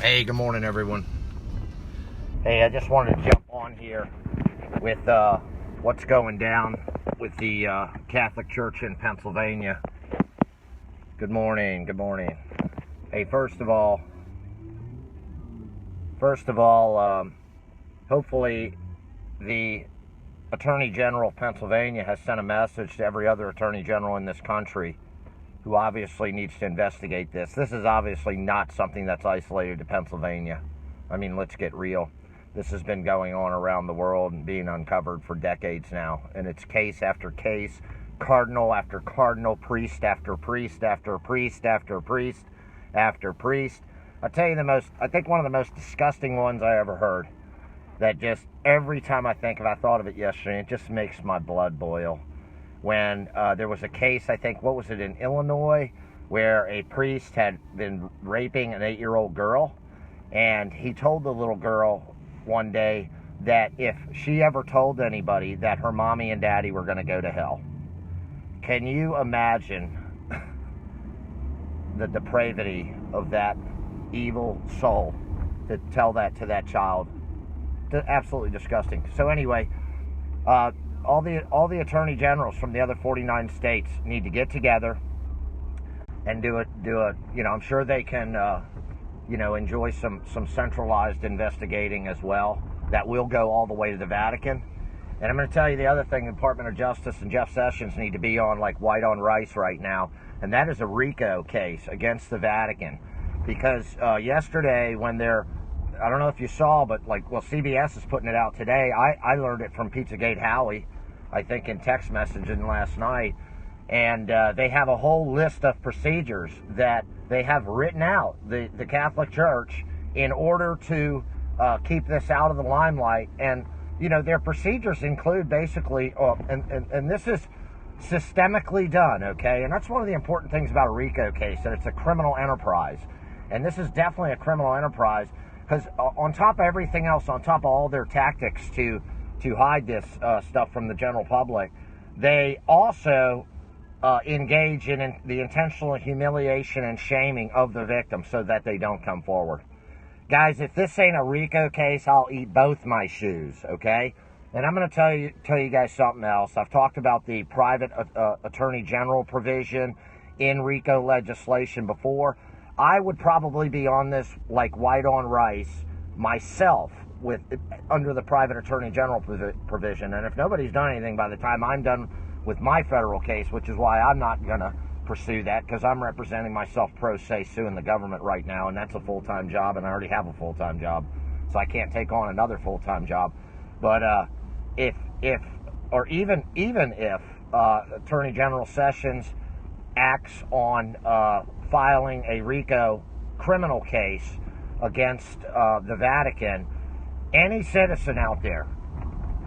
Hey, good morning, everyone. Hey, I just wanted to jump on here with what's going down with the Catholic Church in Pennsylvania. Good morning, good morning. Hey, first of all, hopefully the Attorney General of Pennsylvania has sent a message to every other Attorney General in this country who obviously needs to investigate this. This is obviously not something that's isolated to Pennsylvania. I mean, let's get real. This has been going on around the world and being uncovered for decades now. And it's case after case, cardinal after cardinal, priest after priest after priest after priest after priest. I'll tell you I think one of the most disgusting ones I ever heard, that just every time I thought of it yesterday, it just makes my blood boil. When there was a case, I think, what was it, in Illinois, where a priest had been raping an 8-year-old girl, and he told the little girl one day that if she ever told anybody that her mommy and daddy were going to go to hell. Can you imagine the depravity of that evil soul to tell that to that child? Absolutely disgusting. So anyway, all the attorney generals from the other 49 states need to get together and do a I'm sure they can enjoy some centralized investigating as well. That will go all the way to the Vatican. And I'm going to tell you the other thing: the Department of Justice and Jeff Sessions need to be on like white on rice right now, and that is a RICO case against the Vatican. Because yesterday, when I don't know if you saw, but CBS is putting it out today. I learned it from Pizzagate Howie, I think, in text messaging last night. And they have a whole list of procedures that they have written out, the Catholic Church, in order to keep this out of the limelight. And, their procedures include basically, and this is systemically done, okay? And that's one of the important things about a RICO case, that it's a criminal enterprise. And this is definitely a criminal enterprise. Because on top of everything else, on top of all their tactics to hide this stuff from the general public, they also engage in the intentional humiliation and shaming of the victim so that they don't come forward. Guys, if this ain't a RICO case, I'll eat both my shoes, okay? And I'm going to tell you guys something else. I've talked about the private attorney general provision in RICO legislation before. I would probably be on this like white on rice myself under the private attorney general provision. And if nobody's done anything by the time I'm done with my federal case, which is why I'm not going to pursue that, because I'm representing myself pro se suing the government right now, and that's a full-time job, and I already have a full-time job, so I can't take on another full-time job. But even if Attorney General Sessions acts on filing a RICO criminal case against the Vatican, any citizen out there,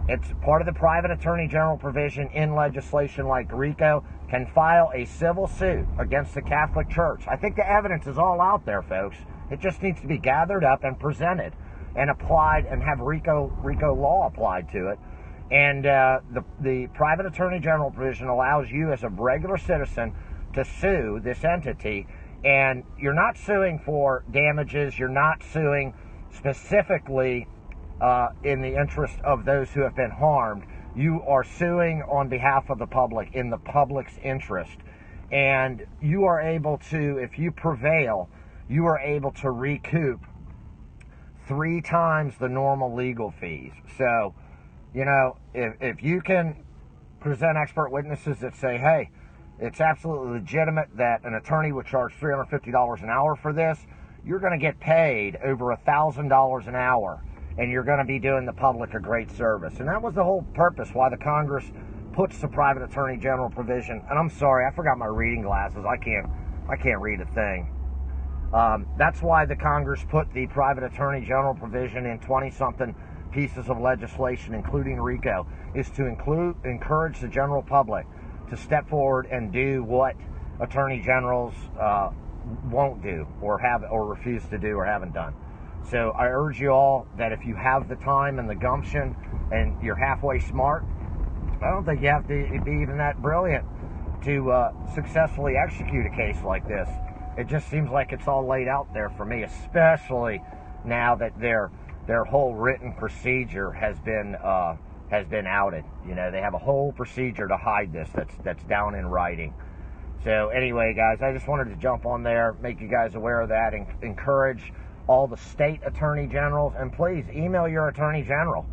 it's part of the private attorney general provision in legislation like RICO, can file a civil suit against the Catholic Church. I think the evidence is all out there, folks. It just needs to be gathered up and presented and applied, and have RICO law applied to it. And the private attorney general provision allows you as a regular citizen to sue this entity. And you're not suing for damages. You're not suing specifically in the interest of those who have been harmed. You are suing on behalf of the public, in the public's interest. And you are able to, if you prevail, you are able to recoup 3 times the normal legal fees. So, if you can present expert witnesses that say, hey, it's absolutely legitimate that an attorney would charge $350 an hour for this, you're going to get paid over $1,000 an hour, and you're going to be doing the public a great service. And that was the whole purpose why the Congress puts the private attorney general provision. And I'm sorry, I forgot my reading glasses. I can't read a thing. That's why the Congress put the private attorney general provision in 20-something pieces of legislation, including RICO, is to encourage the general public to step forward and do what attorney generals won't do, or refuse to do, or haven't done. So I urge you all that if you have the time and the gumption and you're halfway smart, I don't think you have to be even that brilliant to successfully execute a case like this. it just seems like it's all laid out there for me, especially now that their whole written procedure has been outed. You know, they have a whole procedure to hide this that's down in writing. So anyway, guys, I just wanted to jump on there, make you guys aware of that, and encourage all the state attorney generals, and please email your attorney general.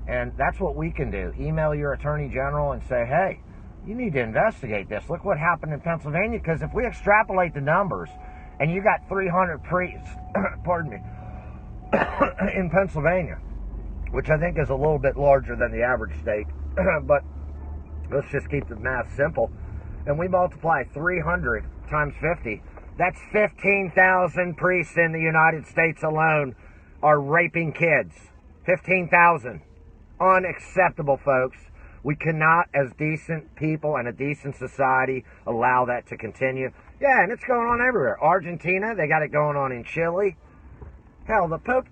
And that's what we can do. Email your attorney general and say, hey, you need to investigate this. Look what happened in Pennsylvania, because if we extrapolate the numbers and you got 300 priests, pardon me, in Pennsylvania, which I think is a little bit larger than the average state, but let's just keep the math simple, and we multiply 300 times 50, that's 15,000 priests in the United States alone are raping kids. 15,000. Unacceptable, folks. We cannot, as decent people and a decent society, allow that to continue. Yeah, and it's going on everywhere. Argentina, they got it going on in Chile. Hell, the Pope,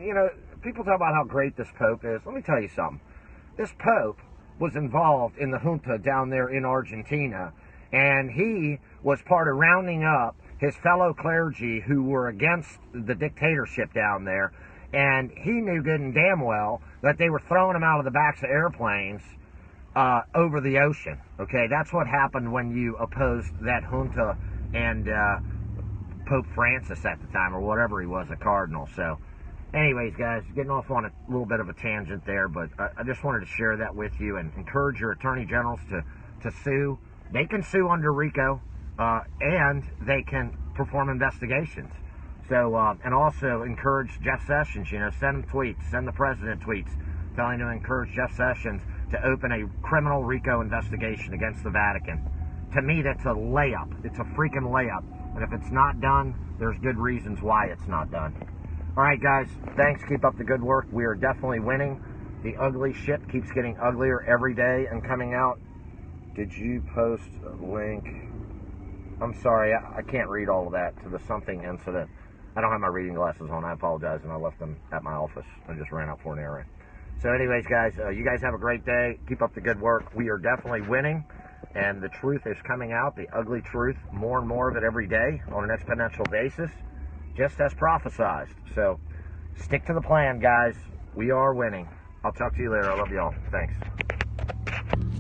you know, people talk about how great this Pope is. Let me tell you something. This Pope was involved in the junta down there in Argentina, and he was part of rounding up his fellow clergy who were against the dictatorship down there, and he knew good and damn well that they were throwing them out of the backs of airplanes over the ocean. Okay, that's what happened when you opposed that junta and Pope Francis at the time, or whatever he was, a cardinal. So anyways, guys, getting off on a little bit of a tangent there, but I just wanted to share that with you and encourage your attorney generals to sue. They can sue under RICO, and they can perform investigations. So, and also encourage Jeff Sessions, you know, send him tweets, send the president tweets, telling him to encourage Jeff Sessions to open a criminal RICO investigation against the Vatican. To me, that's a layup. It's a freaking layup. And if it's not done, there's good reasons why it's not done. All right, guys, thanks. Keep up the good work. We are definitely winning. The ugly shit keeps getting uglier every day and coming out. Did you post a link? I'm sorry, I can't read all of that, to the something incident. I don't have my reading glasses on. I apologize, and I left them at my office. I just ran out for an errand. So anyways, guys, you guys have a great day. Keep up the good work. We are definitely winning, and the truth is coming out, the ugly truth, more and more of it every day on an exponential basis, just as prophesized. So stick to the plan, guys. We are winning. I'll talk to you later. I love you all. Thanks.